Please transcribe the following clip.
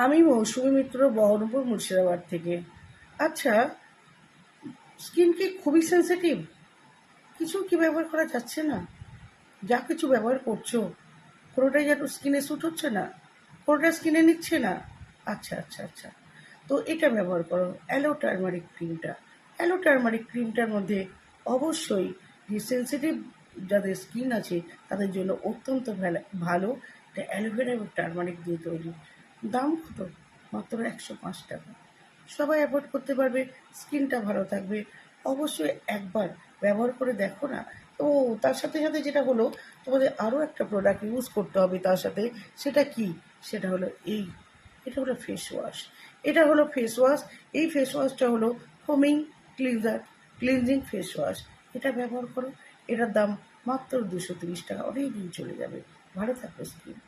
আমি মৌসুমী মিত্র, বহরমপুর, মুর্শিদাবাদ থেকে। আচ্ছা, স্কিন কি খুবই সেন্সিটিভ? কিছু কি ব্যবহার করা যাচ্ছে না? যা কিছু ব্যবহার করছো কোনোটাই যেন স্কিনে স্যুট হচ্ছে না, কোনোটা স্কিনে নিচ্ছে না। আচ্ছা আচ্ছা আচ্ছা, তো এটা ব্যবহার করো, অ্যালো টার্মারিক ক্রিমটা। অ্যালো টার্মারিক ক্রিমটার মধ্যে অবশ্যই যে সেন্সিটিভ যাদের স্কিন আছে তাদের জন্য অত্যন্ত ভালো। এটা অ্যালোভেরা এবং টার্মারিক দিয়ে তৈরি। দাম কত? মাত্র 105 টাকা। সবাই অ্যাভয়েড করতে পারবে, স্কিনটা ভালো থাকবে। অবশ্যই একবার ব্যবহার করে দেখো না। ও, তার সাথে সাথে যেটা হলো, তোমাদের আরও একটা প্রোডাক্ট ইউজ করতে হবে তার সাথে। সেটা কি? সেটা হলো এটা হলো ফেস ওয়াশ। এটা হলো ফেস ওয়াশ। এই ফেস ওয়াশটা হলো ফোমিং ক্লিনজিং ফেস ওয়াশ। এটা ব্যবহার করো। এটার দাম মাত্র 230 টাকা। অনেক দিন চলে যাবে। ভালো থাকো স্কিন।